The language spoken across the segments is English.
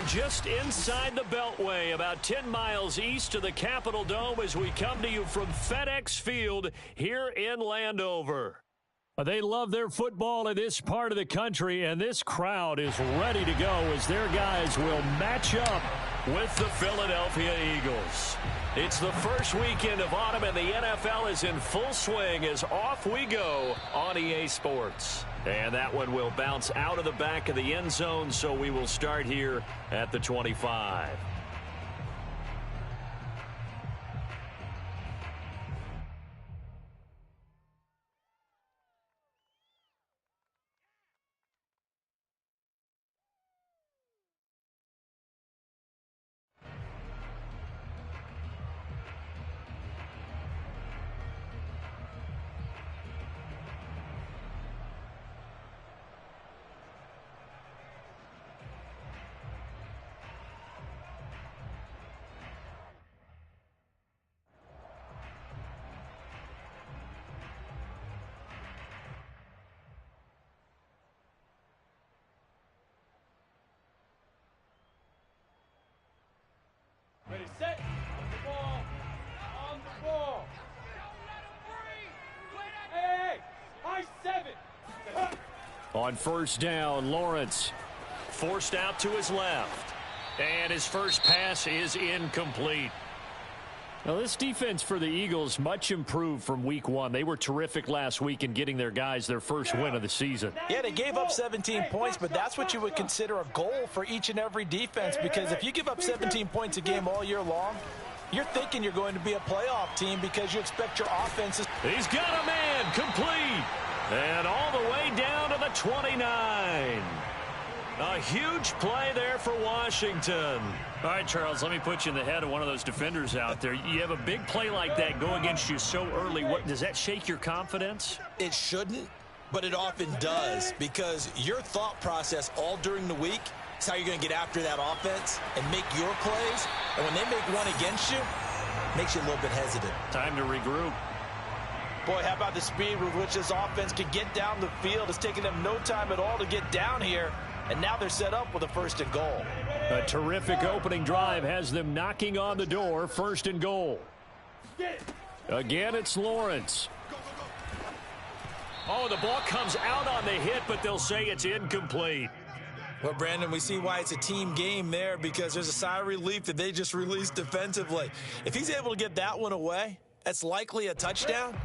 just inside the Beltway, about 10 miles east of the Capitol Dome as we come to you from FedEx Field here in Landover. They love their football in this part of the country, and this crowd is ready to go as their guys will match up with the Philadelphia Eagles. It's the first weekend of autumn, and the NFL is in full swing as off we go on EA Sports. And that one will bounce out of the back of the end zone, so we will start here at the 25. Ready, set, on the ball. Hey, high 7. On first down, Lawrence forced out to his left. And his first pass is incomplete. Now, this defense for the Eagles much improved from week one. They were terrific last week in getting their guys their first win of the season. Yeah, they gave up 17 points, but that's what you would consider a goal for each and every defense, because if you give up 17 points a game all year long, you're thinking you're going to be a playoff team because you expect your offenses. He's got a man complete. And all the way down to the 29. A huge play there for Washington. All right, Charles, let me put you in the head of one of those defenders out there. You have a big play like that go against you so early. What does that shake your confidence? It shouldn't, but it often does, because your thought process all during the week is how you're going to get after that offense and make your plays. And when they make one against you, it makes you a little bit hesitant. Time to regroup. Boy, how about the speed with which this offense could get down the field? It's taking them no time at all to get down here. And now they're set up with a first and goal. A terrific opening drive has them knocking on the door, first and goal. Again, it's Lawrence. Oh, the ball comes out on the hit, but they'll say it's incomplete. Well, Brandon, we see why it's a team game there, because there's a sigh of relief that they just released defensively. If he's able to get that one away, that's likely a touchdown.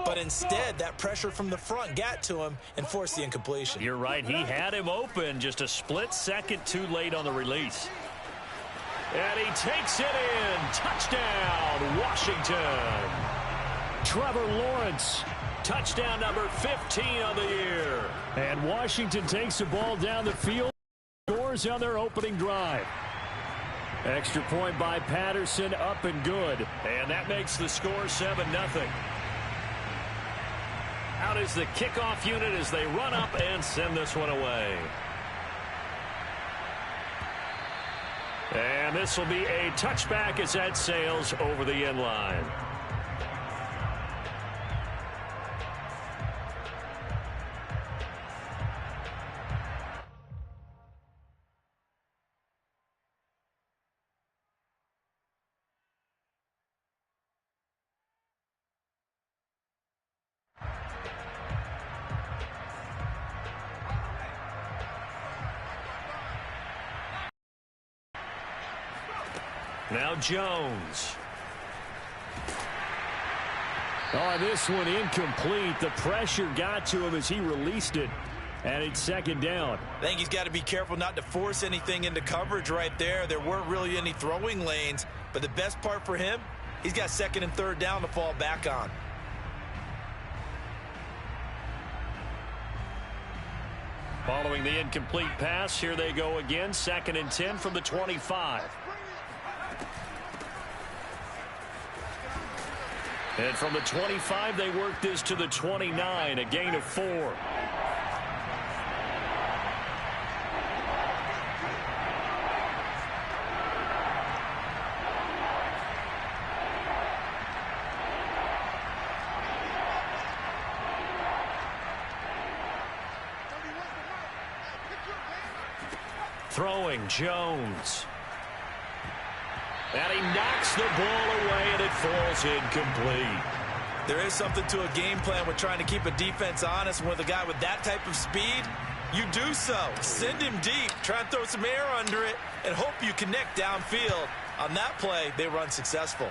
But instead, that pressure from the front got to him and forced the incompletion. You're right. He had him open, just a split second too late on the release. And he takes it in. Touchdown, Washington. Trevor Lawrence, touchdown number 15 on the year. And Washington takes the ball down the field, scores on their opening drive. Extra point by Patterson, up and good. And that makes the score 7-0. Out is the kickoff unit as they run up and send this one away. And this will be a touchback as that sails over the end line. Now Jones. Oh, this one incomplete. The pressure got to him as he released it, and it's second down. I think he's got to be careful not to force anything into coverage right there. There weren't really any throwing lanes, but the best part for him, he's got second and third down to fall back on. Following the incomplete pass, here they go again. Second and 10 from the 25. And from the 25, they work this to the 29, a gain of 4. Throwing Jones. And he knocks the ball away, and it falls incomplete. There is something to a game plan with trying to keep a defense honest. With a guy with that type of speed, you do so. Send him deep, try and throw some air under it, and hope you connect downfield. On that play, they were unsuccessful.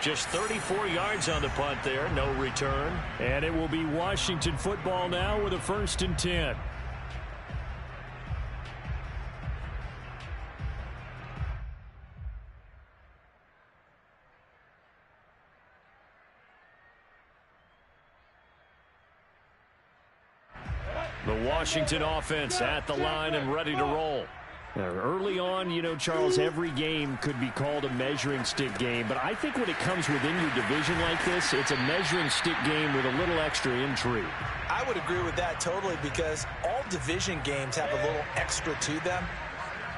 Just 34 yards on the punt there, no return. And it will be Washington football now with a 1st and 10. The Washington offense at the line and ready to roll. Now, early on, you know, Charles, every game could be called a measuring stick game. But I think when it comes within your division like this, it's a measuring stick game with a little extra intrigue. I would agree with that totally, because all division games have a little extra to them.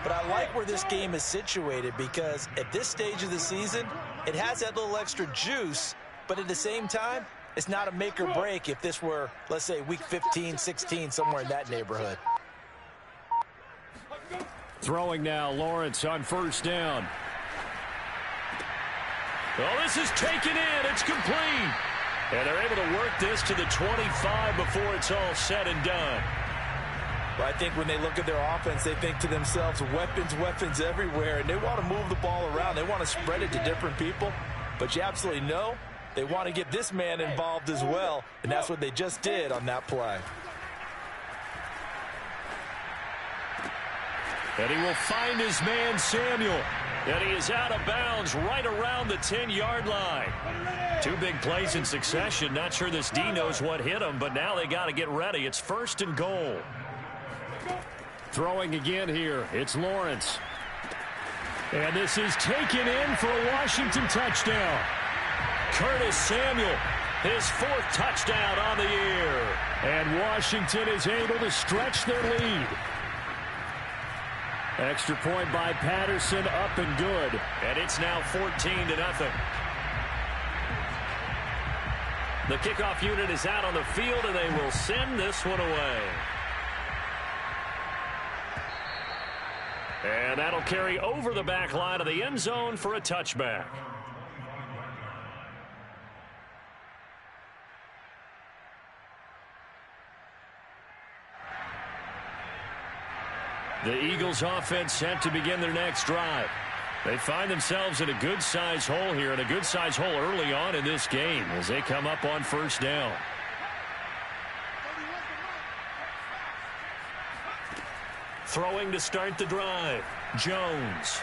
But I like where this game is situated, because at this stage of the season, it has that little extra juice. But at the same time, it's not a make or break if this were, let's say, week 15, 16, somewhere in that neighborhood. Throwing now, Lawrence on 1st down. Oh, this is taken in. It's complete. And they're able to work this to the 25 before it's all said and done. But I think when they look at their offense, they think to themselves, weapons everywhere, and they want to move the ball around. They want to spread it to different people. But you absolutely know they want to get this man involved as well, and that's what they just did on that play. And he will find his man, Samuel. And he is out of bounds right around the 10-yard line. 2 big plays in succession. Not sure this D knows what hit him, but now they got to get ready. It's 1st and goal. Throwing again here. It's Lawrence. And this is taken in for a Washington touchdown. Curtis Samuel, his 4th touchdown on the year. And Washington is able to stretch their lead. Extra point by Patterson, up and good. And it's now 14-0. The kickoff unit is out on the field, and they will send this one away. And that'll carry over the back line of the end zone for a touchback. The Eagles offense set to begin their next drive. They find themselves in a good-sized hole here, and a good-sized hole early on in this game as they come up on 1st down. Throwing to start the drive, Jones.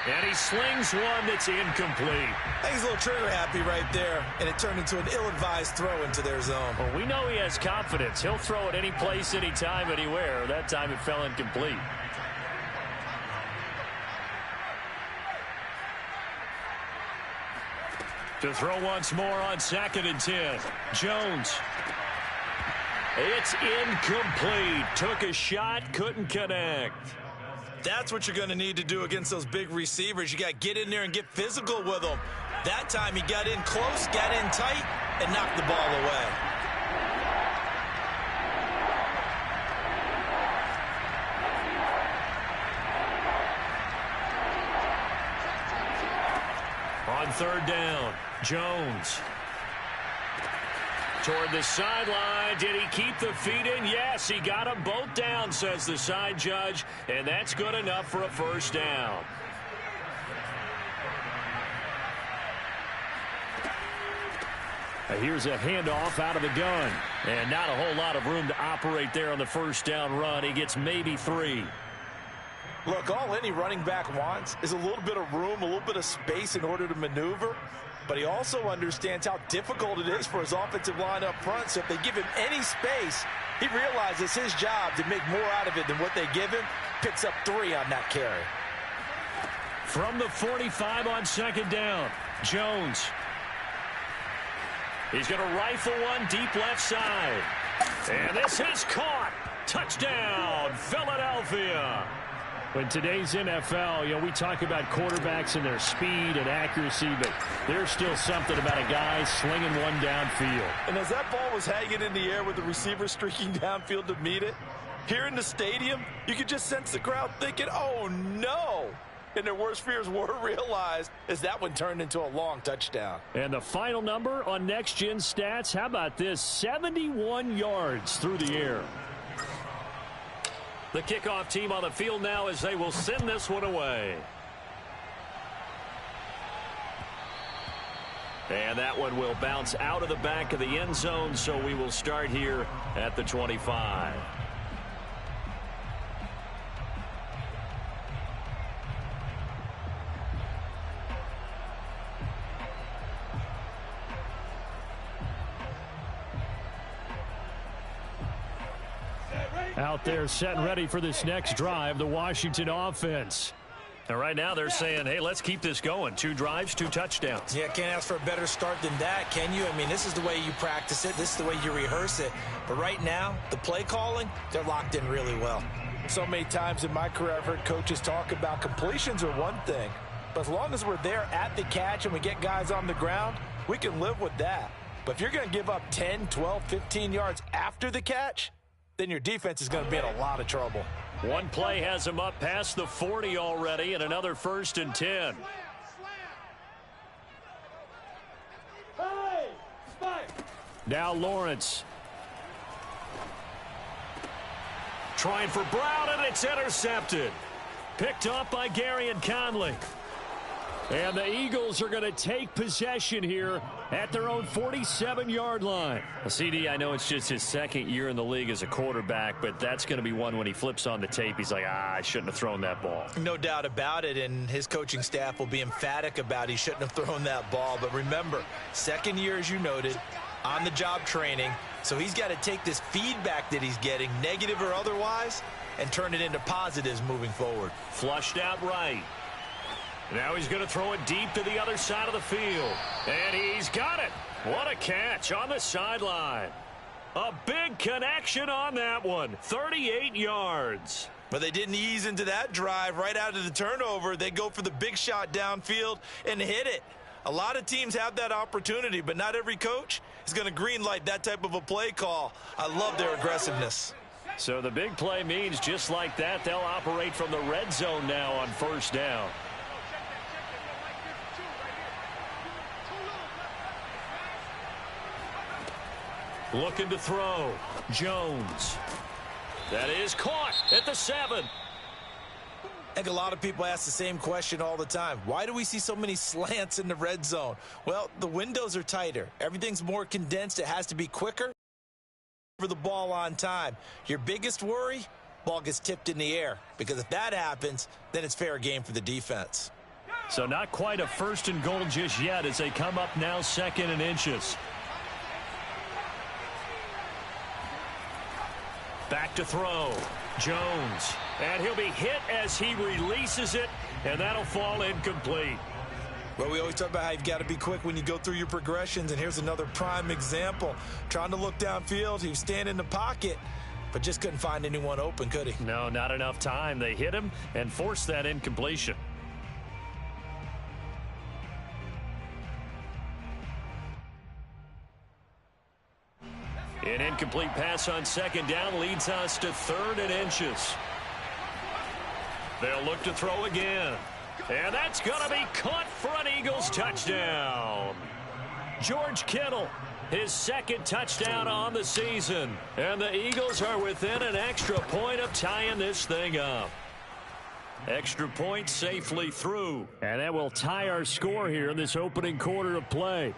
And he slings one that's incomplete. I think he's a little trigger happy right there, and it turned into an ill-advised throw into their zone. Well, we know he has confidence. He'll throw it any place, anytime, anywhere. That time it fell incomplete. To throw once more on 2nd and 10. Jones. It's incomplete. Took a shot, couldn't connect. That's what you're going to need to do against those big receivers. You got to get in there and get physical with them. That time he got in close, got in tight, and knocked the ball away. On 3rd down, Jones. Toward the sideline. Did he keep the feet in? Yes, he got them both down, says the side judge, and that's good enough for a 1st down. Here's a handoff out of the gun, and not a whole lot of room to operate there on the 1st down run. He gets maybe 3. Look, all any running back wants is a little bit of room, a little bit of space in order to maneuver. But he also understands how difficult it is for his offensive line up front. So if they give him any space, he realizes his job to make more out of it than what they give him. Picks up 3 on that carry. From the 45 on 2nd down, Jones. He's going to rifle one deep left side. And this is caught. Touchdown, Philadelphia. In today's NFL, you know, we talk about quarterbacks and their speed and accuracy, but There's still something about a guy slinging one downfield. And as that ball was hanging in the air with the receiver streaking downfield to meet it, here in the stadium, you could just sense the crowd thinking, oh, no. And their worst fears were realized as that one turned into a long touchdown. And the final number on Next Gen Stats, how about this? 71 yards through the air. The kickoff team on the field now as they will send this one away. And that one will bounce out of the back of the end zone, so we will start here at the 25. Out there set and ready for this next drive, the Washington offense. And right now they're saying, hey, let's keep this going. 2 drives, 2 touchdowns. Yeah, can't ask for a better start than that, can you? I mean, this is the way you practice it. This is the way you rehearse it. But right now, the play calling, they're locked in really well. So many times in my career, I've heard coaches talk about completions are one thing. But as long as we're there at the catch and we get guys on the ground, we can live with that. But if you're going to give up 10, 12, 15 yards after the catch, then your defense is going to be in a lot of trouble. One play has him up past the 40 already, and another 1st and 10. Hey, spike. Now Lawrence. Trying for Brown, and it's intercepted. Picked up by Gary and Conley. And the Eagles are going to take possession here at their own 47-yard line. Well, CD, I know it's just his 2nd year in the league as a quarterback, but that's going to be one when he flips on the tape. He's like, I shouldn't have thrown that ball. No doubt about it, and his coaching staff will be emphatic about he shouldn't have thrown that ball. But remember, 2nd year, as you noted, on-the-job training. So he's got to take this feedback that he's getting, negative or otherwise, and turn it into positives moving forward. Flushed out right. Now he's going to throw it deep to the other side of the field. And he's got it. What a catch on the sideline. A big connection on that one. 38 yards. But they didn't ease into that drive right out of the turnover. They go for the big shot downfield and hit it. A lot of teams have that opportunity, but not every coach is going to greenlight that type of a play call. I love their aggressiveness. So the big play means just like that, they'll operate from the red zone now on 1st down. Looking to throw. Jones. That is caught at the 7. I think a lot of people ask the same question all the time. Why do we see so many slants in the red zone? Well, the windows are tighter. Everything's more condensed. It has to be quicker for the ball on time. Your biggest worry, ball gets tipped in the air. Because if that happens, then it's fair game for the defense. So not quite a 1st and goal just yet as they come up now 2nd and inches. Back to throw. Jones. And he'll be hit as he releases it, and that'll fall incomplete. Well, we always talk about how you've got to be quick when you go through your progressions, and here's another prime example. Trying to look downfield, he was standing in the pocket, but just couldn't find anyone open, could he? No, not enough time. They hit him and forced that incompletion. An incomplete pass on 2nd down leads us to 3rd and inches. They'll look to throw again. And that's going to be caught for an Eagles touchdown. George Kittle, his 2nd touchdown on the season. And the Eagles are within an extra point of tying this thing up. Extra point safely through. And that will tie our score here in this opening quarter of play.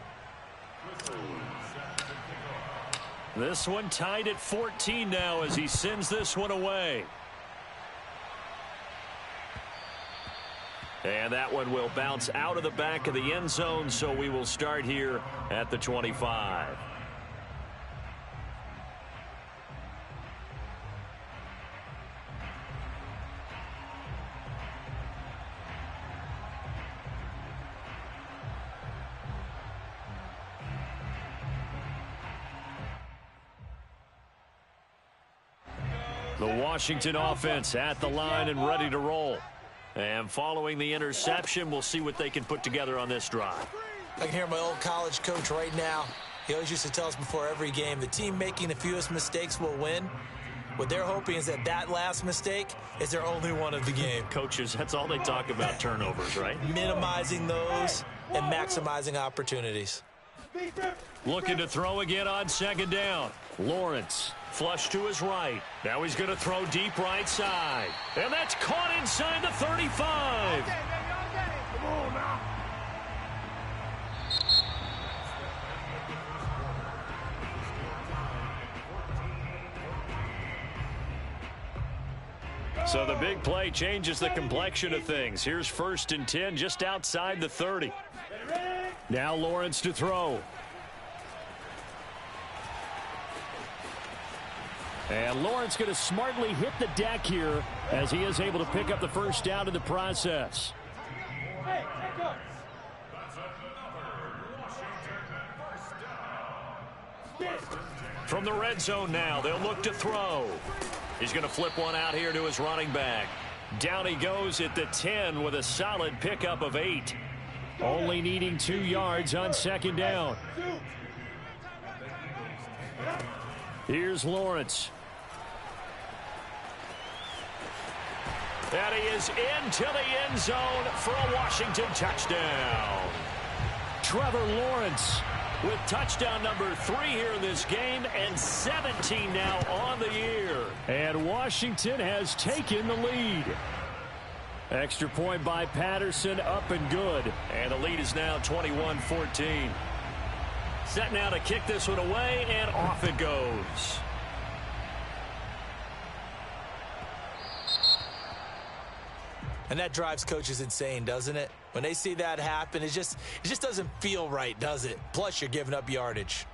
This one tied at 14 now as he sends this one away. And that one will bounce out of the back of the end zone, so we will start here at the 25. The Washington offense at the line and ready to roll. And following the interception, we'll see what they can put together on this drive. I can hear my old college coach right now. He always used to tell us before every game, the team making the fewest mistakes will win. What they're hoping is that last mistake is their only one of the game. Coaches, that's all they talk about, turnovers, right? Minimizing those and maximizing opportunities. Looking to throw again on second down. Lawrence, flush to his right. Now he's going to throw deep right side. And that's caught inside the 35. Come on now. So the big play changes the complexion of things. Here's 1st and 10 just outside the 30. Now Lawrence to throw. And Lawrence going to smartly hit the deck here as he is able to pick up the first down in the process. Hey, check up. From the red zone now, they'll look to throw. He's going to flip one out here to his running back. Down he goes at the 10 with a solid pickup of 8. Only needing 2 yards on second down. Here's Lawrence. And he is into the end zone for a Washington touchdown. Trevor Lawrence with touchdown number 3 here in this game, and 17 now on the year. And Washington has taken the lead. Extra point by Patterson, up and good. And the lead is now 21-14. Set now to kick this one away, and off it goes. And that drives coaches insane, doesn't it? When they see that happen, it just doesn't feel right, does it? Plus, you're giving up yardage.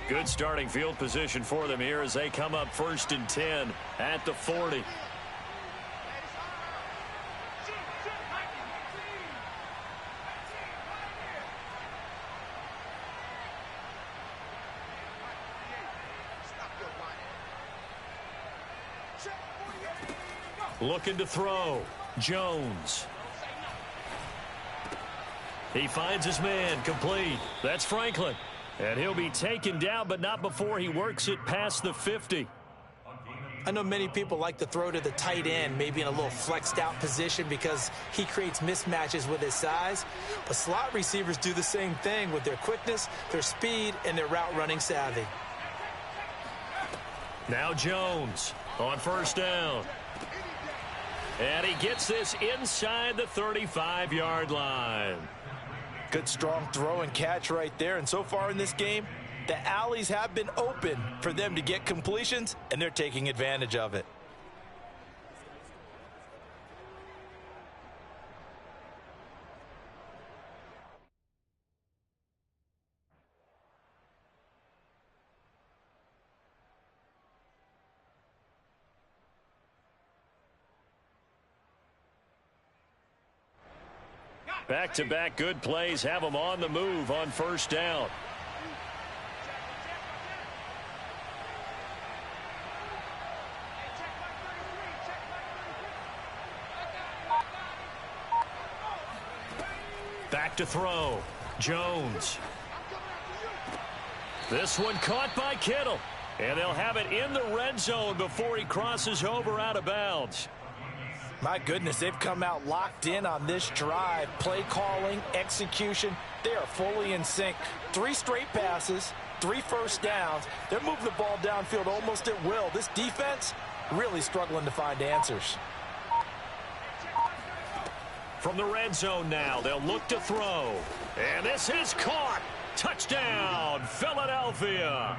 Good starting field position for them here as they come up 1st and 10 at the 40. Looking to throw. Jones. He finds his man, complete. That's Franklin. And he'll be taken down, but not before he works it past the 50. I know many people like to throw to the tight end, maybe in a little flexed out position because he creates mismatches with his size. But slot receivers do the same thing with their quickness, their speed, and their route running savvy. Now Jones on 1st down. And he gets this inside the 35-yard line. Good strong throw and catch right there. And so far in this game, the alleys have been open for them to get completions, and they're taking advantage of it. Back-to-back good plays have them on the move on 1st down. Back to throw. Jones. This one caught by Kittle. And they'll have it in the red zone before he crosses over out of bounds. My goodness, they've come out locked in on this drive. Play calling, execution, they are fully in sync. 3 straight passes, 3 first downs. They're moving the ball downfield almost at will. This defense really struggling to find answers. From the red zone now, they'll look to throw. And this is caught. Touchdown, Philadelphia.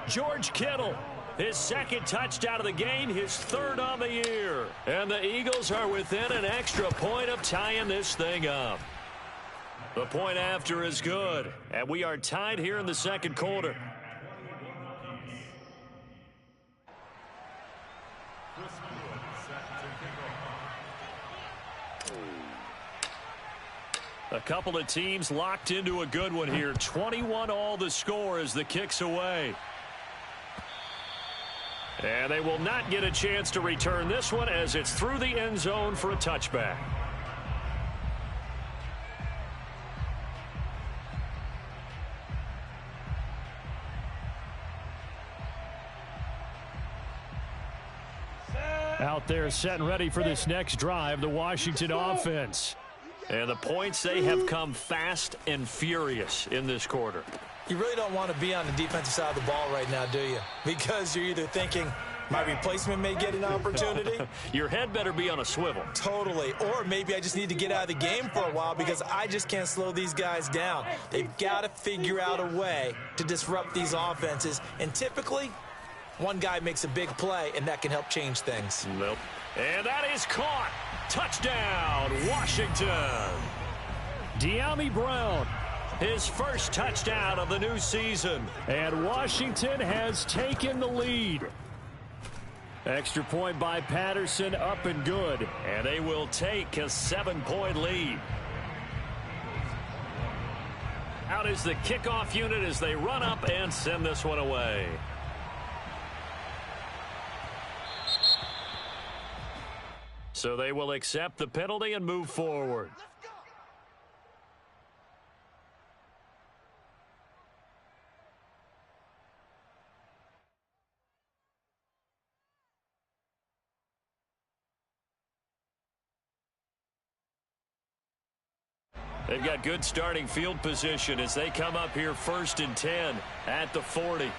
George Kittle. His 2nd touchdown of the game, his 3rd on the year. And the Eagles are within an extra point of tying this thing up. The point after is good, and we are tied here in the 2nd quarter. A couple of teams locked into a good one here. 21 all the score as the kick's away. And they will not get a chance to return this one as it's through the end zone for a touchback. Out there set and ready for this next drive, the Washington offense. And the points, they have come fast and furious in this quarter. You really don't want to be on the defensive side of the ball right now, do you? Because you're either thinking, my replacement may get an opportunity. Your head better be on a swivel. Totally. Or maybe I just need to get out of the game for a while because I just can't slow these guys down. They've got to figure out a way to disrupt these offenses. And typically, one guy makes a big play, and that can help change things. Nope. And that is caught. Touchdown, Washington. De'Ami Brown, his first touchdown of the new season. And Washington has taken the lead. Extra point by Patterson, up and good. And they will take a 7-point lead. Out is the kickoff unit as they run up and send this one away. So they will accept the penalty and move forward. They've got good starting field position as they come up here 1st and 10 at the 40.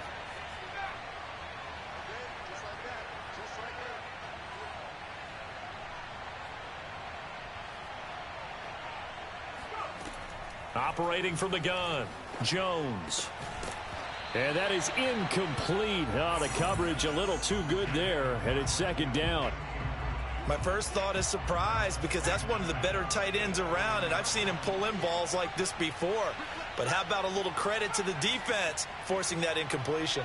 Operating from the gun, Jones. And that is incomplete. Oh, the coverage a little too good there, and it's 2nd down. My first thought is surprise because that's one of the better tight ends around, and I've seen him pull in balls like this before. But how about a little credit to the defense forcing that incompletion?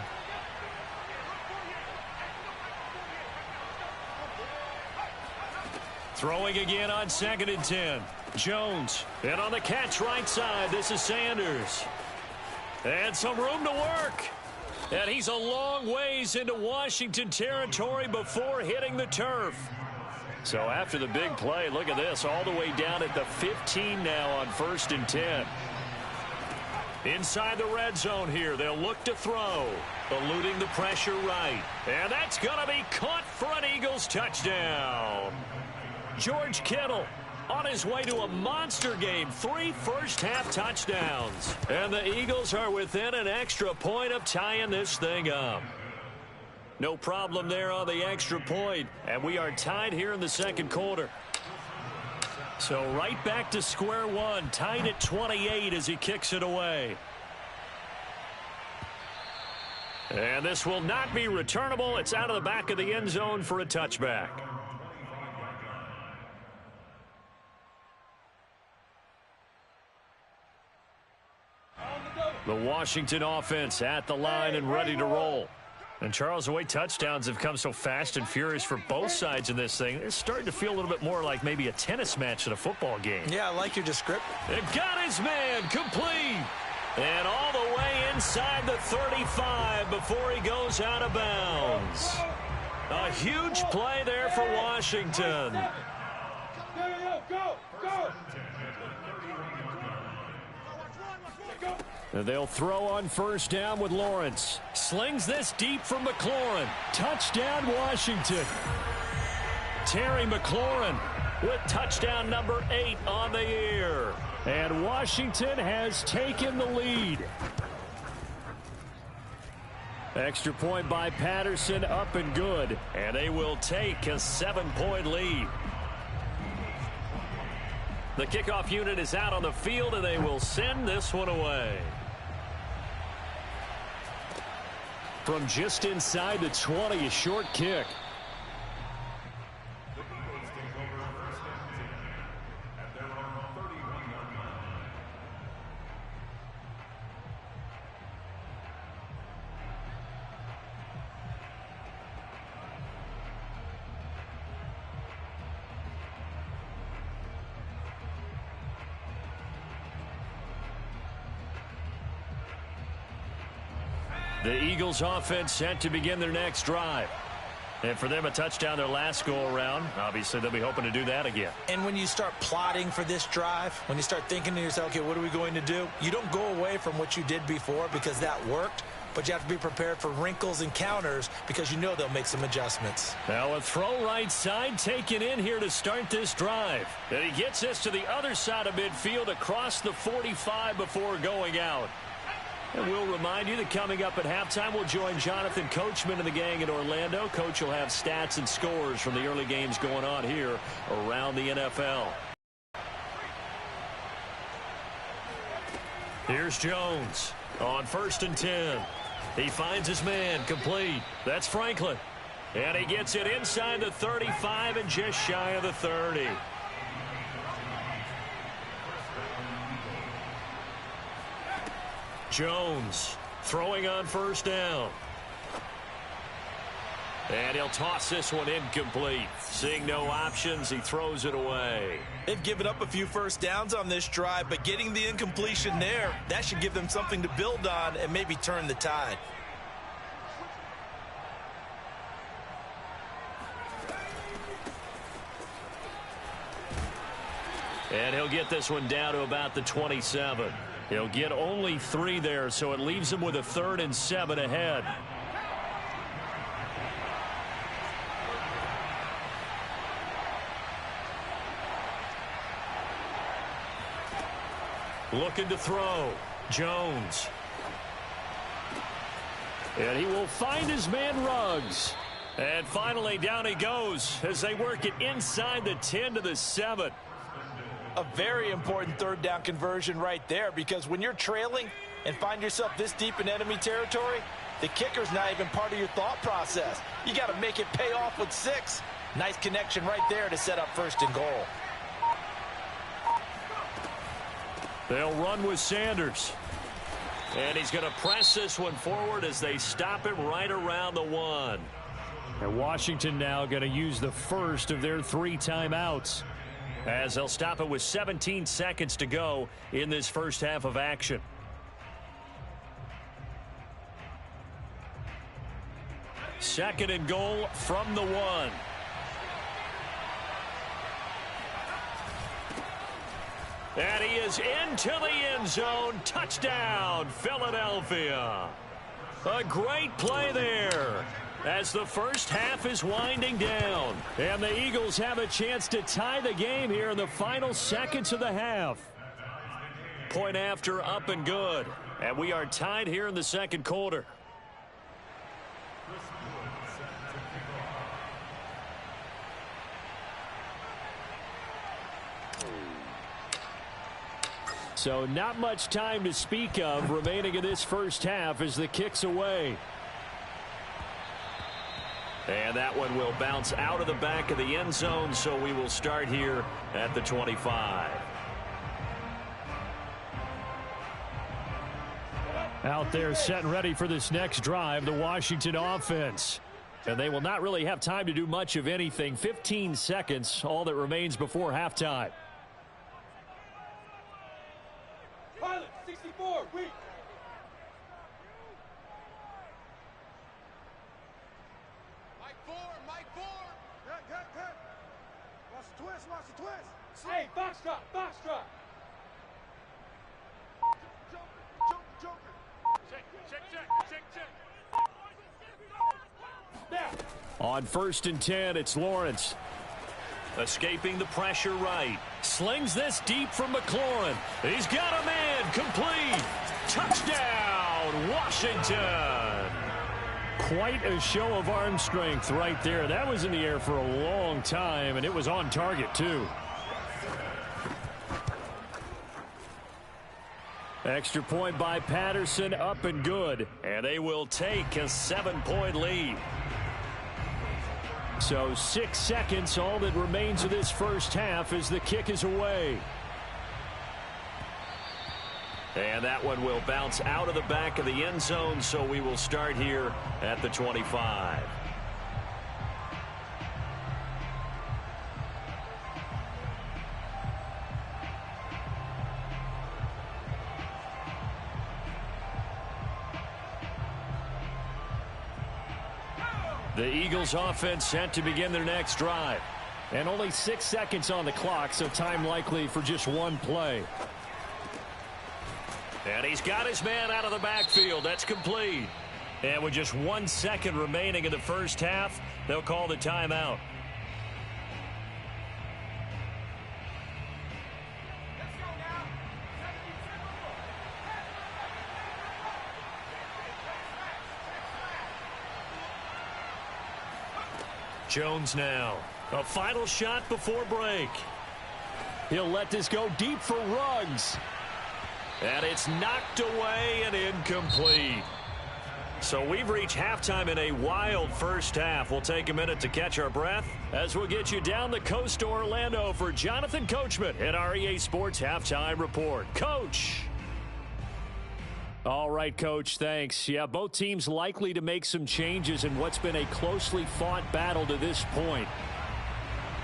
Throwing again on 2nd and 10. Jones. And on the catch right side, this is Sanders. And some room to work. And he's a long ways into Washington territory before hitting the turf. So after the big play, look at this, all the way down at the 15 now on 1st and 10. Inside the red zone here, they'll look to throw. Eluding the pressure right. And that's going to be caught for an Eagles touchdown. George Kittle on his way to a monster game. 3 first-half touchdowns. And the Eagles are within an extra point of tying this thing up. No problem there on the extra point. And we are tied here in the 2nd quarter. So right back to square one. Tied at 28 as he kicks it away. And this will not be returnable. It's out of the back of the end zone for a touchback. The Washington offense at the line and ready to roll. And, Charles, the way touchdowns have come so fast and furious for both sides in this thing, it's starting to feel a little bit more like maybe a tennis match than a football game. Yeah, I like your description. It got his man complete. And all the way inside the 35 before he goes out of bounds. A huge play there for Washington. They'll throw on 1st down with Lawrence. Slings this deep from McLaurin. Touchdown, Washington. Terry McLaurin with touchdown number 8 on the year. And Washington has taken the lead. Extra point by Patterson, up and good. And they will take a 7-point lead. The kickoff unit is out on the field, and they will send this one away. From just inside the 20, a short kick. The Eagles offense set to begin their next drive. And for them, a touchdown their last go-around. Obviously, they'll be hoping to do that again. And when you start plotting for this drive, when you start thinking to yourself, okay, what are we going to do? You don't go away from what you did before because that worked, but you have to be prepared for wrinkles and counters because you know they'll make some adjustments. Now a throw right side taken in here to start this drive. And he gets this to the other side of midfield across the 45 before going out. And we'll remind you that coming up at halftime, we'll join Jonathan Coachman and the gang in Orlando. Coach will have stats and scores from the early games going on here around the NFL. Here's Jones on 1st and 10. He finds his man complete. That's Franklin. And he gets it inside the 35 and just shy of the 30. Jones throwing on 1st down. And he'll toss this one incomplete. Seeing no options, he throws it away. They've given up a few first downs on this drive, but getting the incompletion there, that should give them something to build on and maybe turn the tide. And he'll get this one down to about the 27. He'll get only 3 there, so it leaves him with a 3rd and 7 ahead. Looking to throw. Jones. And he will find his man Ruggs. And finally down he goes as they work it inside the 10 to the 7. A very important 3rd down conversion right there, because when you're trailing and find yourself this deep in enemy territory, the kicker's not even part of your thought process. You got to make it pay off with 6. Nice connection right there to set up 1st and goal. They'll run with Sanders. And he's going to press this one forward as they stop him right around the 1. And Washington now going to use the first of their 3 timeouts, as they'll stop it with 17 seconds to go in this first half of action. Second and goal from the 1. And he is into the end zone. Touchdown, Philadelphia. A great play there as the first half is winding down. And the Eagles have a chance to tie the game here in the final seconds of the half. Point after, up and good. And we are tied here in the second quarter. So not much time to speak of remaining in this first half as the kick's away. And that one will bounce out of the back of the end zone, so we will start here at the 25. Out there set and ready for this next drive, the Washington offense. And they will not really have time to do much of anything. 15 seconds, all that remains before halftime. Pilot, 64, weak. Mike 4. Good. Watch the twist. Hey, box drop. Check. On 1st and 10, it's Lawrence. Escaping the pressure right. Slings this deep from McLaurin. He's got a man. Complete. Touchdown, Washington. Quite a show of arm strength right there. That was in the air for a long time, and it was on target, too. Extra point by Patterson, up and good. And they will take a 7-point lead. So 6 seconds, all that remains of this first half as the kick is away. And that one will bounce out of the back of the end zone, so we will start here at the 25. The Eagles offense set to begin their next drive. And only 6 seconds on the clock, so time likely for just one play. And he's got his man out of the backfield. That's complete. And with just 1 second remaining in the first half, they'll call the timeout. Jones now. A final shot before break. He'll let this go deep for Ruggs. And it's knocked away and incomplete. So we've reached halftime in a wild first half. We'll take a minute to catch our breath as we'll get you down the coast to Orlando for Jonathan Coachman at our EA Sports Halftime Report. Coach. All right, Coach, thanks. Yeah, both teams likely to make some changes in what's been a closely fought battle to this point.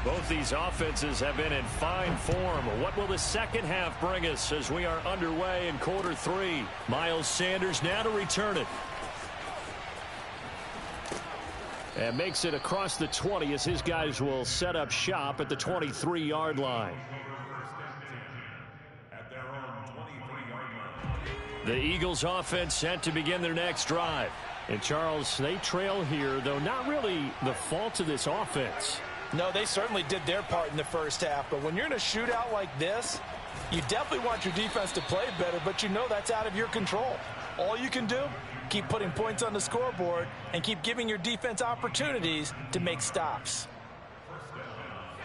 Both these offenses have been in fine form. What will the second half bring us as we are underway in quarter 3? Miles Sanders now to return it. And makes it across the 20 as his guys will set up shop at the 23-yard line. The Eagles offense set to begin their next drive. And Charles, they trail here, though not really the fault of this offense. No, they certainly did their part in the first half. But when you're in a shootout like this, you definitely want your defense to play better, but you know that's out of your control. All you can do, keep putting points on the scoreboard and keep giving your defense opportunities to make stops.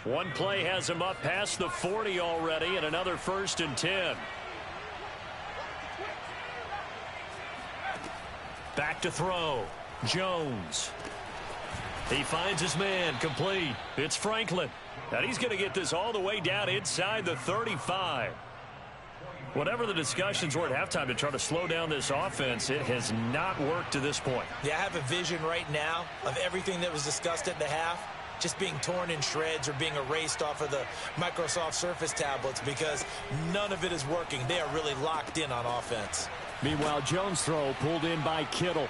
One play has him up past the 40 already, and another 1st and 10. Back to throw. Jones. He finds his man, complete. It's Franklin. And he's going to get this all the way down inside the 35. Whatever the discussions were at halftime to try to slow down this offense, it has not worked to this point. Yeah, I have a vision right now of everything that was discussed at the half just being torn in shreds or being erased off of the Microsoft Surface tablets because none of it is working. They are really locked in on offense. Meanwhile, Jones' throw pulled in by Kittle.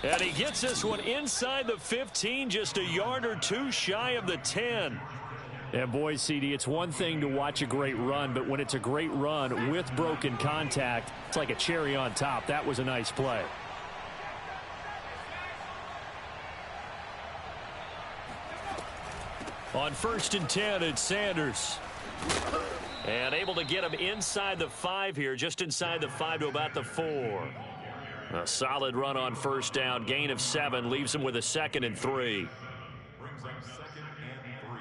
And he gets this one inside the 15, just a yard or two shy of the 10. And boy, CD, it's one thing to watch a great run, but when it's a great run with broken contact, it's like a cherry on top. That was a nice play. On 1st and 10, it's Sanders. And able to get him inside the 5 here, just inside the 5 to about the 4. A solid run on 1st down, gain of 7, leaves him with a 2nd and 3. Brings up 2nd and 3.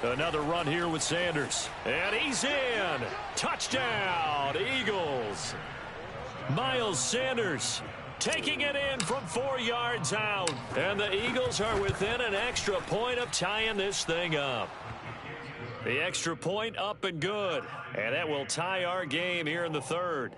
Another run here with Sanders. And he's in. Touchdown, Eagles. Miles Sanders taking it in from 4 yards out. And the Eagles are within an extra point of tying this thing up. The extra point up and good. And that will tie our game here in the 3rd.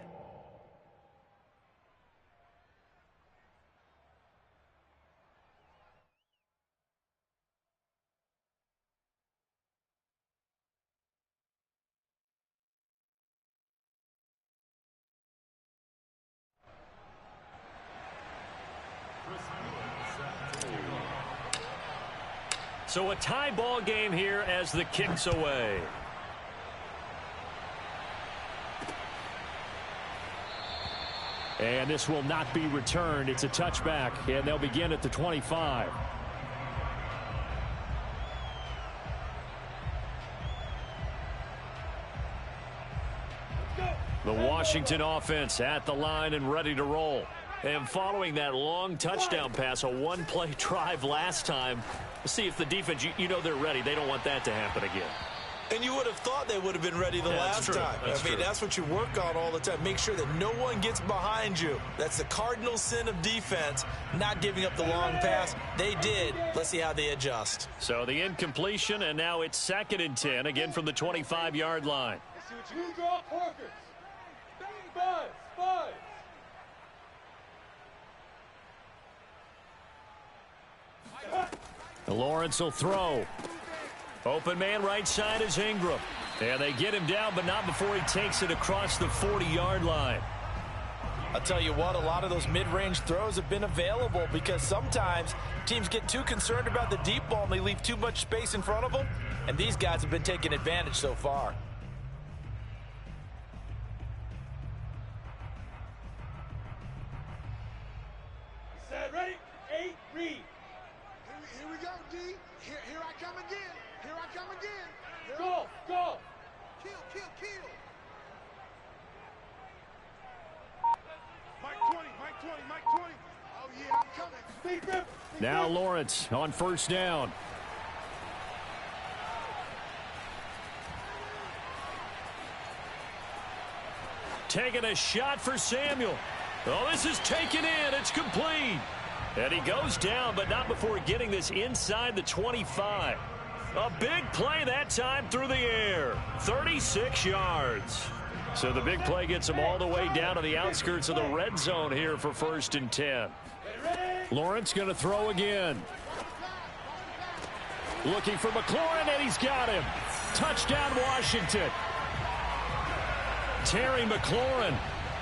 So a tie ball game here as the kick's away. And this will not be returned. It's a touchback, and they'll begin at the 25. The Washington offense at the line and ready to roll. And following that long touchdown pass, a one-play drive last time, see if the defense, you know they're ready. They don't want that to happen again. And you would have thought they would have been ready the last time. That's what you work on all the time. Make sure that no one gets behind you. That's the cardinal sin of defense, not giving up the long pass. They did. Let's see how they adjust. So the incompletion, and now it's 2nd and 10, again from the 25-yard line. Let's see what you draw Parkers. Buzz. Lawrence will throw. Open man right side is Ingram. And they get him down, but not before he takes it across the 40-yard line. I'll tell you what, a lot of those mid-range throws have been available because sometimes teams get too concerned about the deep ball and they leave too much space in front of them, and these guys have been taking advantage so far. Set, ready? 8, read. Here we go, D. Here I come again. Here I come again. Go, go. Kill, kill, kill. Mike 20, Mike 20, Mike 20. Oh, yeah, I'm coming. Speed grip. Now Lawrence on first down. Taking a shot for Samuel. Oh, this is taken in. It's complete. And he goes down, but not before getting this inside the 25. A big play that time through the air. 36 yards. So the big play gets him all the way down to the outskirts of the red zone here for 1st and 10. Lawrence going to throw again. Looking for McLaurin, and he's got him. Touchdown, Washington. Terry McLaurin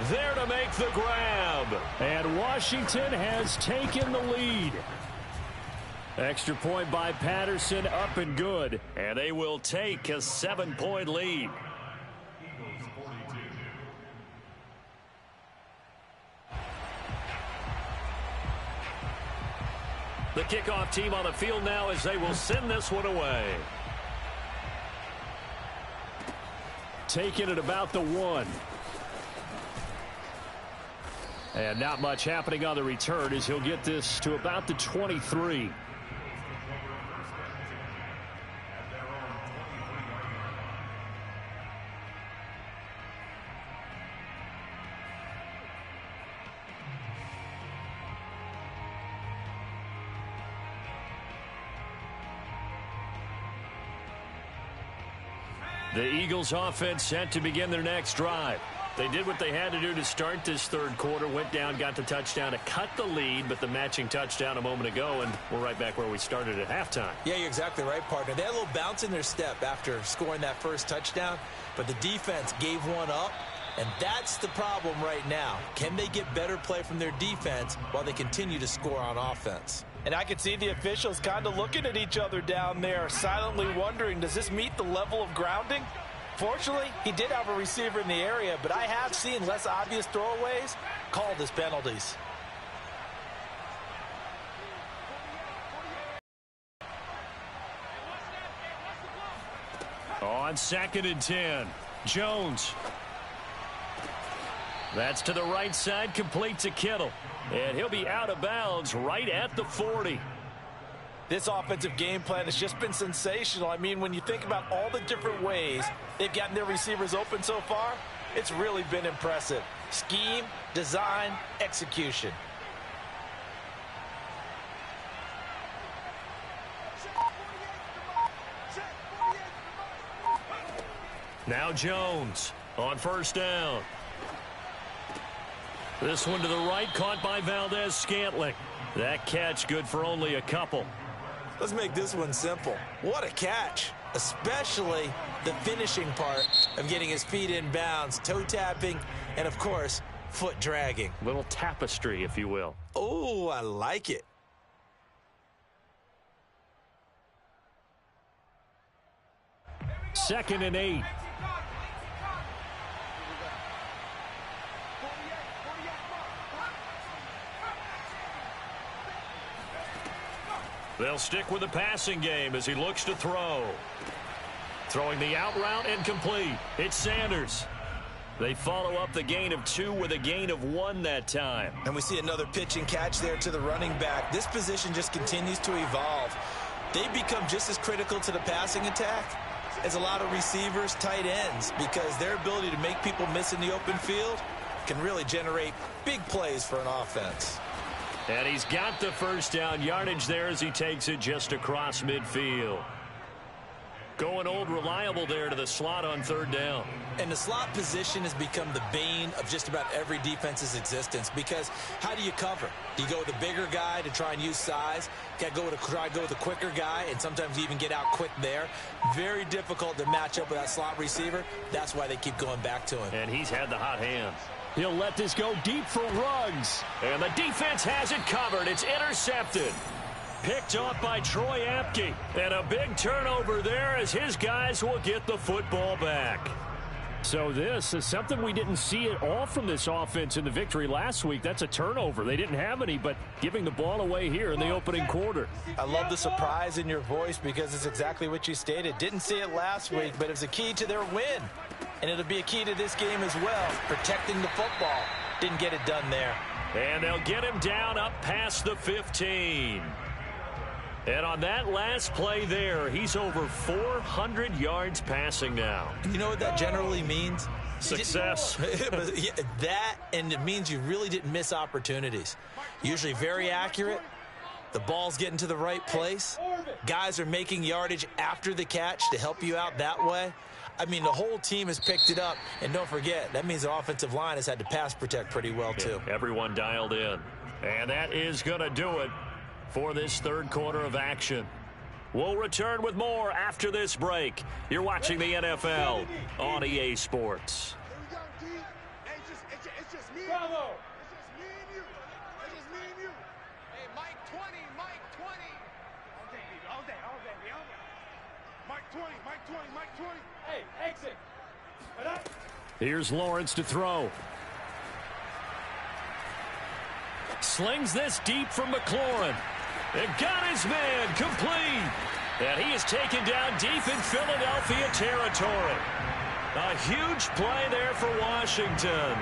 there to make the grab. And Washington has taken the lead. Extra point by Patterson, up and good. And they will take a 7-point lead. The kickoff team on the field now as they will send this one away. Taking it about the 1. And not much happening on the return as he'll get this to about the 23. The Eagles offense set to begin their next drive. They did what they had to do to start this third quarter, went down, got the touchdown to cut the lead, but the matching touchdown a moment ago, and we're right back where we started at halftime. Yeah, you're exactly right, partner. They had a little bounce in their step after scoring that first touchdown, but the defense gave one up, and that's the problem right now. Can they get better play from their defense while they continue to score on offense? And I can see the officials kind of looking at each other down there, silently wondering, does this meet the level of grounding? Fortunately, he did have a receiver in the area, but I have seen less obvious throwaways called as penalties. On 2nd and 10, Jones. That's to the right side, complete to Kittle. And he'll be out of bounds right at the 40. This offensive game plan has just been sensational. I mean, when you think about all the different ways they've gotten their receivers open so far, it's really been impressive. Scheme, design, execution. Now Jones on first down. This one to the right, caught by Valdez-Scantling. That catch good for only a couple. Let's make this one simple. What a catch, especially the finishing part of getting his feet in bounds, toe tapping, and of course, foot dragging. Little tapestry, if you will. Oh, I like it. Second and 8. They'll stick with the passing game as he looks to throw. Throwing the out route and complete. It's Sanders. They follow up the gain of 2 with a gain of 1 that time. And we see another pitch and catch there to the running back. This position just continues to evolve. They become just as critical to the passing attack as a lot of receivers, tight ends, because their ability to make people miss in the open field can really generate big plays for an offense. And he's got the first down yardage there as he takes it just across midfield. Going old reliable there to the slot on third down. And the slot position has become the bane of just about every defense's existence, because how do you cover? Do you go with a bigger guy to try and use size? Got to try to go with a quicker guy, and sometimes you even get out quick there. Very difficult to match up with that slot receiver. That's why they keep going back to him. And he's had the hot hand. He'll let this go deep for Ruggs. And the defense has it covered. It's intercepted. Picked off by Troy Apke. And a big turnover there as his guys will get the football back. So this is something we didn't see at all from this offense in the victory last week. That's a turnover. They didn't have any, but giving the ball away here in the opening quarter. I love the surprise in your voice because it's exactly what you stated. Didn't see it last week, but it was a key to their win. And it'll be a key to this game as well, protecting the football. Didn't get it done there. And they'll get him down up past the 15. And on that last play there, he's over 400 yards passing now. You know what that generally means? Success. That, and it means you really didn't miss opportunities. Usually very accurate. The ball's getting to the right place. Guys are making yardage after the catch to help you out that way. I mean, the whole team has picked it up. And don't forget, that means the offensive line has had to pass protect pretty well, too. Yeah, everyone dialed in. And that is going to do it for this third quarter of action. We'll return with more after this break. You're watching the NFL on EA Sports. Here we go, D. Hey, it's just me. Bravo. It's just me and you. It's just me and you. Hey, Mike 20, Mike 20. All day, baby. All day, all day, baby. All day. Mike 20, Mike 20, Mike 20. Hey, exit. Here's Lawrence to throw. Slings this deep from McLaurin. And got his man complete. And he is taken down deep in Philadelphia territory. A huge play there for Washington.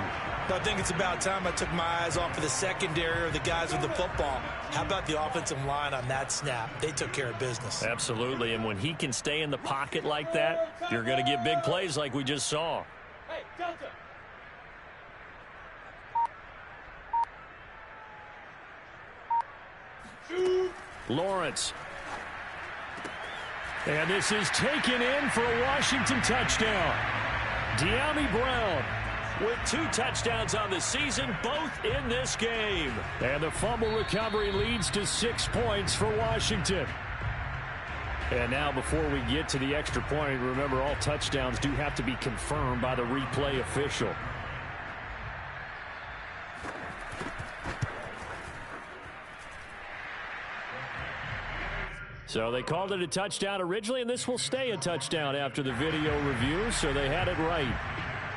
I think it's about time I took my eyes off of the secondary or the guys with the football. How about the offensive line on that snap? They took care of business. Absolutely, and when he can stay in the pocket like that, you're going to get big plays like we just saw. Hey, Delta. Lawrence. And this is taken in for a Washington touchdown. De'Ami Brown with 2 touchdowns on the season, both in this game. And the fumble recovery leads to 6 points for Washington. And now before we get to the extra point, remember all touchdowns do have to be confirmed by the replay official. So they called it a touchdown originally, and this will stay a touchdown after the video review, so they had it right.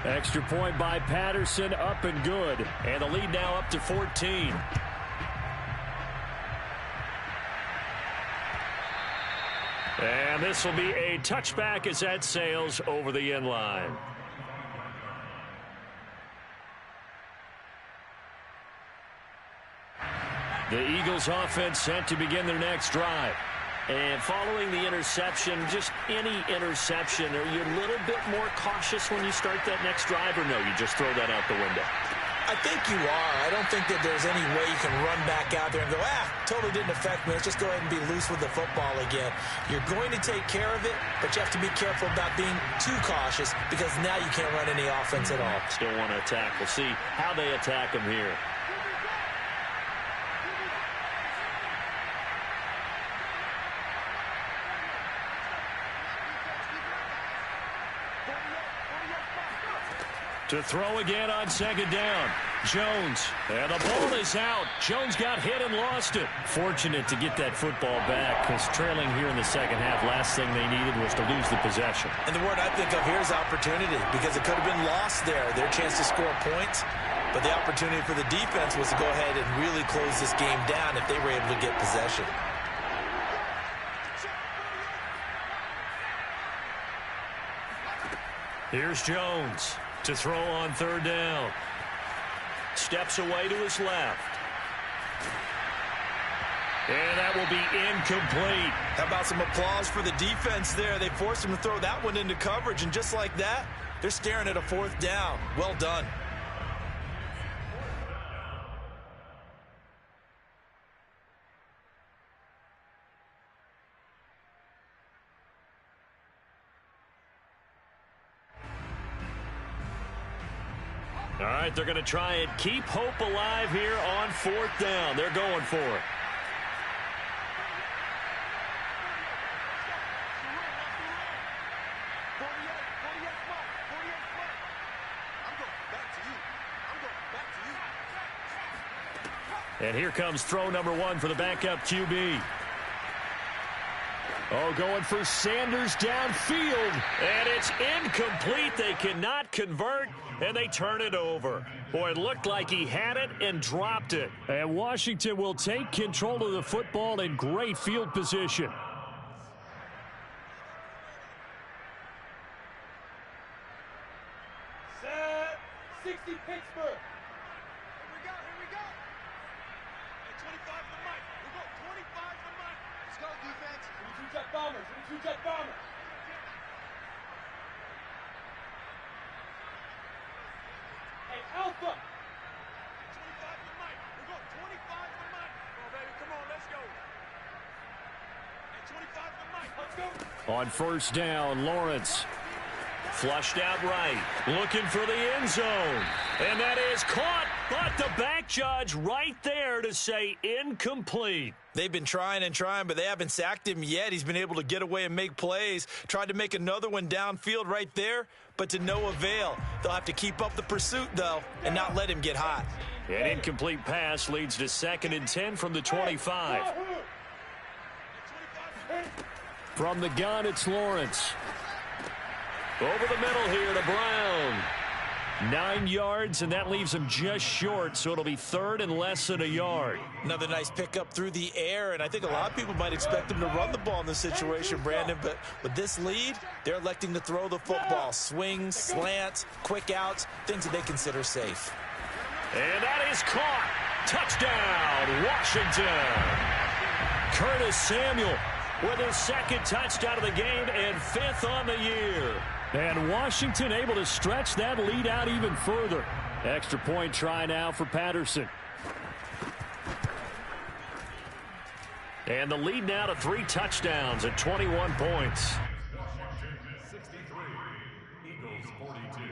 Extra point by Patterson, up and good. And the lead now up to 14. And this will be a touchback as that sails over the end line. The Eagles offense set to begin their next drive. And following the interception, just any interception, are you a little bit more cautious when you start that next drive, or no, you just throw that out the window? I think you are. I don't think that there's any way you can run back out there and go, totally didn't affect me. Let's just go ahead and be loose with the football again. You're going to take care of it, but you have to be careful about being too cautious because now you can't run any offense at all. Still want to attack. We'll see how they attack them here. To throw again on second down. Jones. And the ball is out. Jones got hit and lost it. Fortunate to get that football back because trailing here in the second half, last thing they needed was to lose the possession. And the word I think of here is opportunity because it could have been lost there. Their chance to score points. But the opportunity for the defense was to go ahead and really close this game down if they were able to get possession. Here's Jones to throw on third down. Steps away to his left. And that will be incomplete. How about some applause for the defense there? They forced him to throw that one into coverage, and just like that, they're staring at a 4th down. Well done. All right, they're going to try and keep hope alive here on 4th down. They're going for it. And here comes throw number 1 for the backup QB. Oh, going for Sanders downfield. And it's incomplete. They cannot convert, and they turn it over. Boy, it looked like he had it and dropped it. And Washington will take control of the football in great field position. Set 60 Pittsburgh. Here we go. Hey, 25 for Mike. We go 25 for Mike. Let's go, defense. 22 jet bombers. 22 jet bombers. Hey, Alpha. 25 for Mike. We go 25 for Mike. Come on, baby. Come on, let's go. Hey, 25 for Mike. Let's go. On 1st down, Lawrence. Flushed out right, looking for the end zone. And that is caught, but the back judge right there to say incomplete. They've been trying and trying, but they haven't sacked him yet. He's been able to get away and make plays. Tried to make another one downfield right there, but to no avail. They'll have to keep up the pursuit, though, and not let him get hot. An incomplete pass leads to 2nd and 10 from the 25. From the gun, it's Lawrence. Over the middle here to Brown. 9 yards, and that leaves him just short, so it'll be 3rd and less than a yard. Another nice pickup through the air, and I think a lot of people might expect him to run the ball in this situation, Brandon, but with this lead, they're electing to throw the football. Swings, slants, quick outs, things that they consider safe. And that is caught. Touchdown, Washington. Curtis Samuel with his 2nd touchdown of the game and 5th on the year. And Washington able to stretch that lead out even further. Extra point try now for Patterson. And the lead now to 3 touchdowns at 21 points. Washington 63, Eagles 42.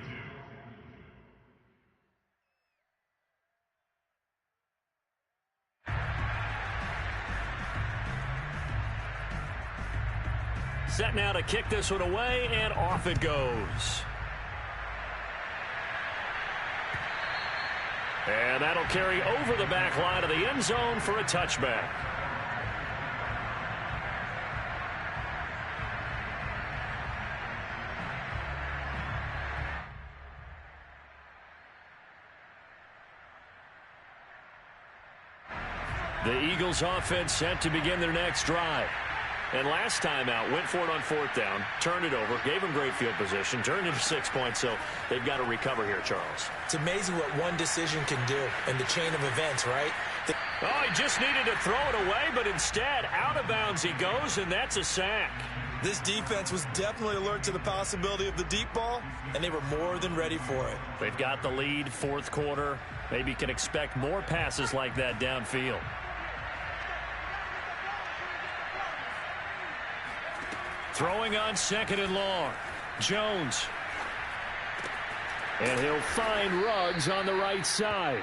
Set now to kick this one away, and off it goes. And that'll carry over the back line of the end zone for a touchback. The Eagles offense set to begin their next drive. And last time out, went for it on 4th down, turned it over, gave them great field position, turned it to 6 points, so they've got to recover here, Charles. It's amazing what one decision can do in the chain of events, right? Oh, he just needed to throw it away, but instead, out of bounds he goes, and that's a sack. This defense was definitely alert to the possibility of the deep ball, and they were more than ready for it. They've got the lead, 4th quarter. Maybe you can expect more passes like that downfield. Throwing on 2nd and long. Jones. And he'll find Ruggs on the right side.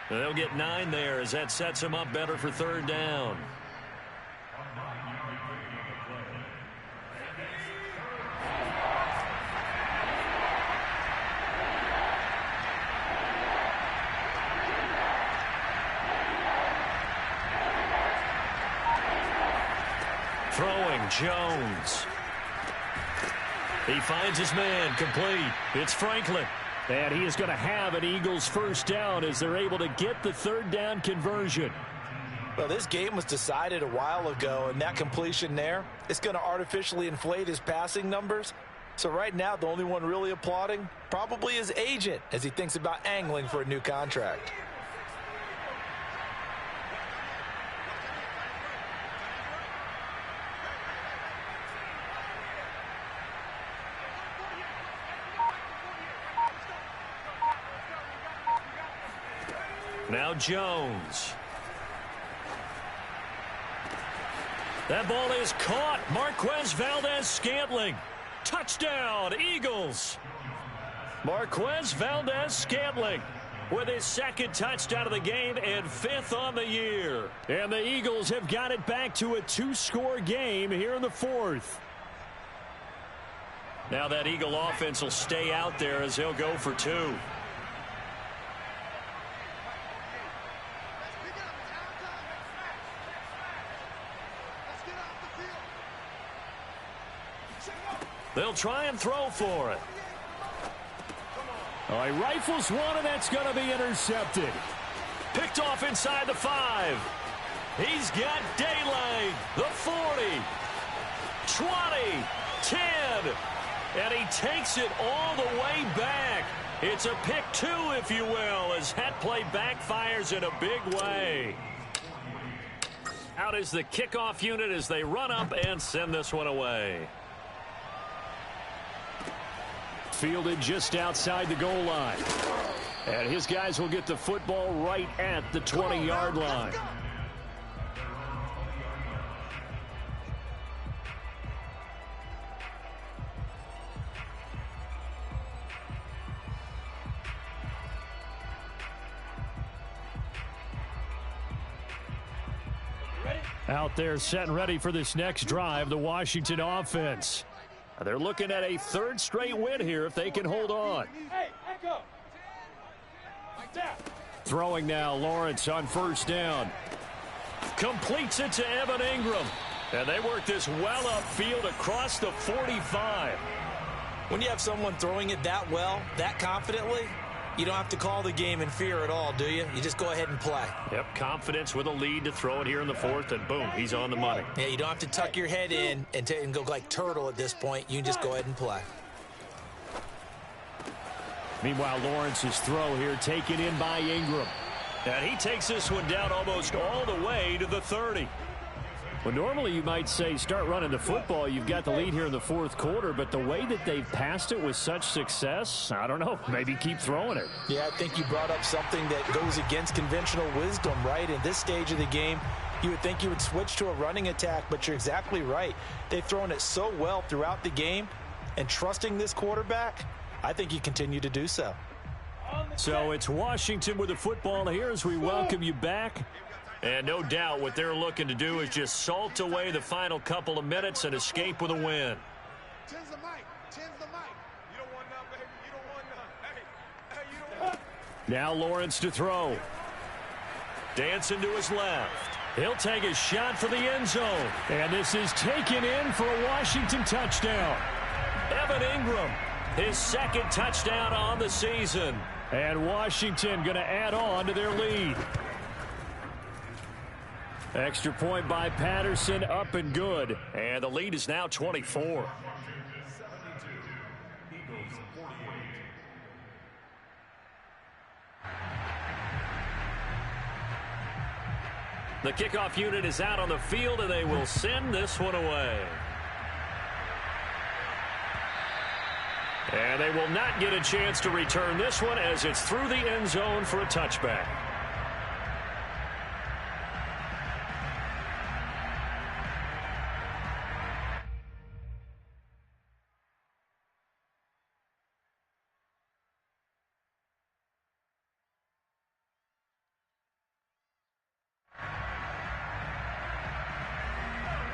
They'll get 9 there as that sets him up better for 3rd down. Throwing, Jones. He finds his man, complete. It's Franklin. And he is going to have an Eagles 1st down as they're able to get the 3rd down conversion. Well, this game was decided a while ago, and that completion there, it's going to artificially inflate his passing numbers. So right now, the only one really applauding probably his agent as he thinks about angling for a new contract. Now Jones. That ball is caught. Marquez Valdez-Scantling. Touchdown, Eagles. Marquez Valdez-Scantling with his second touchdown of the game and 5th on the year. And the Eagles have got it back to a 2-score game here in the 4th. Now that Eagle offense will stay out there as he'll go for 2. They'll try and throw for it. Oh, he rifles one, and that's going to be intercepted. Picked off inside the 5. He's got daylight. The 40, 20, 10. And he takes it all the way back. It's a pick 2, if you will, as that play backfires in a big way. Out is the kickoff unit as they run up and send this one away. Fielded just outside the goal line. And his guys will get the football right at the 20-yard line. Out there set and ready for this next drive, the Washington offense. They're looking at a 3rd straight win here if they can hold on. Throwing now, Lawrence on 1st down. Completes it to Evan Ingram. And they work this well upfield across the 45. When you have someone throwing it that well, that confidently, you don't have to call the game in fear at all, do you? You just go ahead and play. Yep, confidence with a lead to throw it here in the 4th, and boom, he's on the money. Yeah, you don't have to tuck your head in and go like turtle at this point. You can just go ahead and play. Meanwhile, Lawrence's throw here taken in by Ingram. And he takes this one down almost all the way to the 30. Well, normally you might say start running the football. You've got the lead here in the 4th quarter, but the way that they've passed it with such success, I don't know, maybe keep throwing it. Yeah, I think you brought up something that goes against conventional wisdom, right? In this stage of the game, you would think you would switch to a running attack, but you're exactly right. They've thrown it so well throughout the game, and trusting this quarterback, I think you continue to do so. So it's Washington with the football here as we welcome you back. And no doubt what they're looking to do is just salt away the final couple of minutes and escape with a win. Tens the mic. Tens the mic. You don't want none, baby. You don't want none. Hey, you don't want. Now Lawrence to throw. Dancing to his left. He'll take a shot for the end zone. And this is taken in for a Washington touchdown. Evan Ingram, his 2nd touchdown on the season. And Washington going to add on to their lead. Extra point by Patterson, up and good. And the lead is now 24. Eagles 48. The kickoff unit is out on the field, and they will send this one away. And they will not get a chance to return this one as it's through the end zone for a touchback.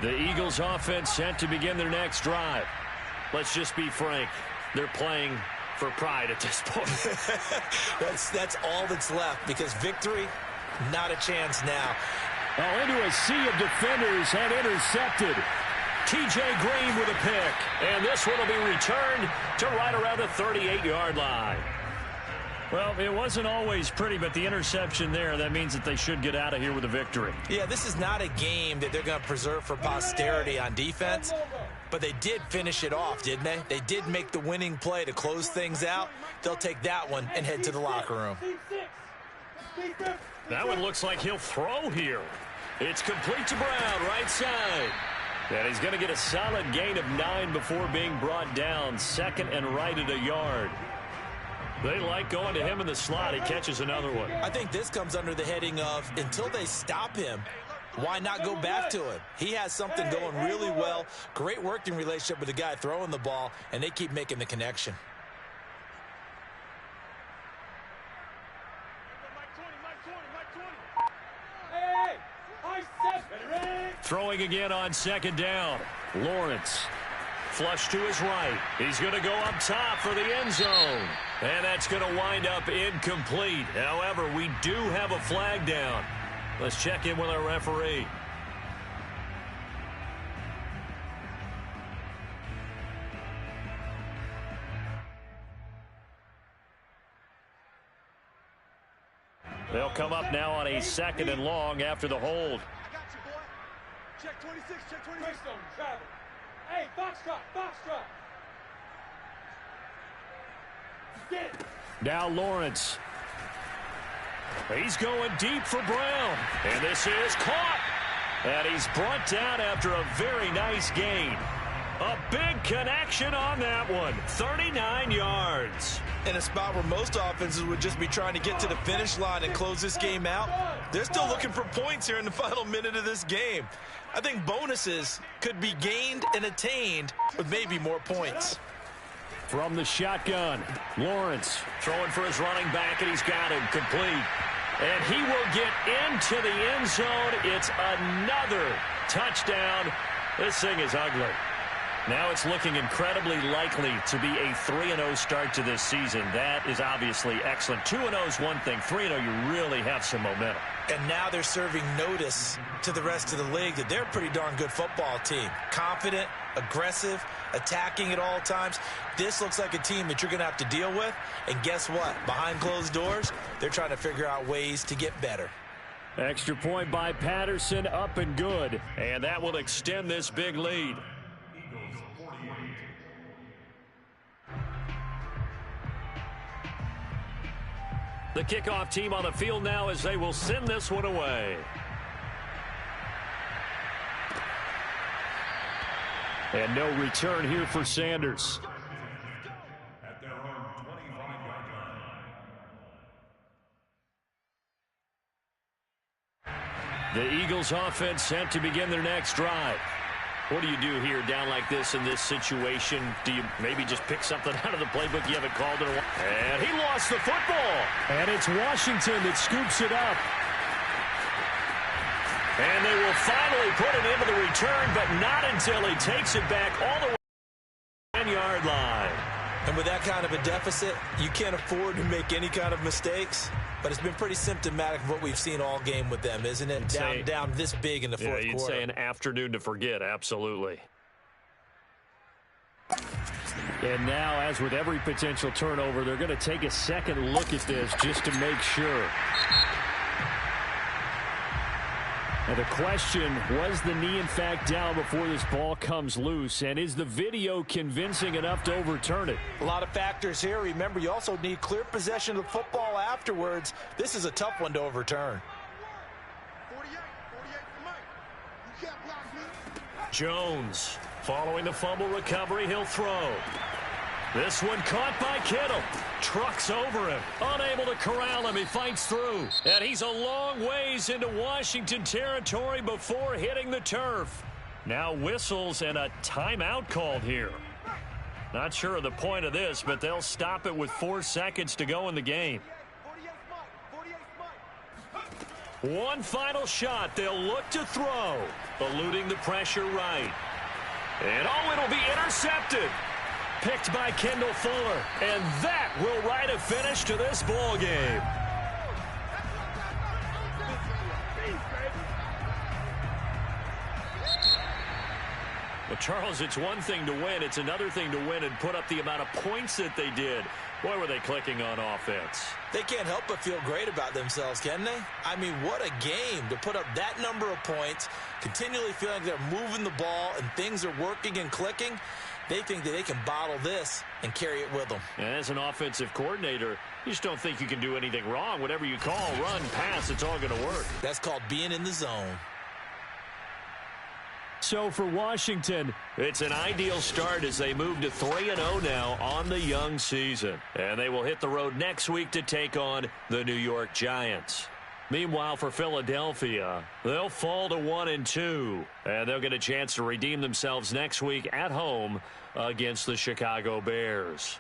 The Eagles offense set to begin their next drive. Let's just be frank. They're playing for pride at this point. That's all that's left, because victory, not a chance now. Well, into a sea of defenders and intercepted. T.J. Green with a pick. And this one will be returned to right around the 38-yard line. Well, it wasn't always pretty, but the interception there, that means that they should get out of here with a victory. Yeah, this is not a game that they're going to preserve for posterity on defense, but they did finish it off, didn't they? They did make the winning play to close things out. They'll take that one and head to the locker room. That one looks like he'll throw here. It's complete to Brown, right side. And he's going to get a solid gain of 9 before being brought down. 2nd and right at a yard. They like going to him in the slot. He catches another one. I think this comes under the heading of, until they stop him, why not go back to him? He has something going really well. Great working relationship with the guy throwing the ball, and they keep making the connection. Throwing again on second down. Lawrence. Flush to his right. He's going to go up top for the end zone. And that's going to wind up incomplete. However, we do have a flag down. Let's check in with our referee. They'll come up now on a 2nd and long after the hold. I got you, boy. Check 26, check 26. Travel. Hey, Foxtrot. Get it. Now Lawrence. He's going deep for Brown. And this is caught. And he's brought down after a very nice gain. A big connection on that one. 39 yards. In a spot where most offenses would just be trying to get to the finish line and close this game out, they're still looking for points here in the final minute of this game. I think bonuses could be gained and attained with maybe more points. From the shotgun, Lawrence throwing for his running back, and he's got him complete. And he will get into the end zone. It's another touchdown. This thing is ugly. Now it's looking incredibly likely to be a 3-0 start to this season. That is obviously excellent. 2-0 is one thing. 3-0, you really have some momentum. And now they're serving notice to the rest of the league that they're a pretty darn good football team. Confident, aggressive, attacking at all times. This looks like a team that you're going to have to deal with. And guess what? Behind closed doors, they're trying to figure out ways to get better. Extra point by Patterson, up and good. And that will extend this big lead. The kickoff team on the field now as they will send this one away. And no return here for Sanders. At their own 25-yard line. The Eagles offense set to begin their next drive. What do you do here down like this in this situation? Do you maybe just pick something out of the playbook you haven't called in a while? And he lost the football. And it's Washington that scoops it up. And they will finally put it into the return, but not until he takes it back all the way to the 10-yard line. And with that kind of a deficit, you can't afford to make any kind of mistakes. But it's been pretty symptomatic of what we've seen all game with them, isn't it? Down this big in the fourth quarter. Yeah, you'd say an afternoon to forget, absolutely. And now, as with every potential turnover, they're going to take a second look at this just to make sure. And the question, was the knee in fact down before this ball comes loose? And is the video convincing enough to overturn it? A lot of factors here. Remember, you also need clear possession of the football afterwards. This is a tough one to overturn. 48 for Mike. You can't block me. Jones, following the fumble recovery, he'll throw. This one caught by Kittle. Trucks over him. Unable to corral him. He fights through. And he's a long ways into Washington territory before hitting the turf. Now whistles and a timeout called here. Not sure of the point of this, but they'll stop it with 4 seconds to go in the game. 48 One final shot. They'll look to throw. Eluding the pressure right. And oh, it'll be intercepted. Picked by Kendall Fuller. And that will write a finish to this ball game. Well, Charles, it's one thing to win. It's another thing to win and put up the amount of points that they did. Boy, were they clicking on offense. They can't help but feel great about themselves, can they? I mean, what a game to put up that number of points, continually feeling they're moving the ball and things are working and clicking. They think that they can bottle this and carry it with them. And as an offensive coordinator, you just don't think you can do anything wrong. Whatever you call, run, pass, it's all going to work. That's called being in the zone. So for Washington, it's an ideal start as they move to 3-0 now on the young season. And they will hit the road next week to take on the New York Giants. Meanwhile, for Philadelphia, they'll fall to 1-2, and they'll get a chance to redeem themselves next week at home against the Chicago Bears.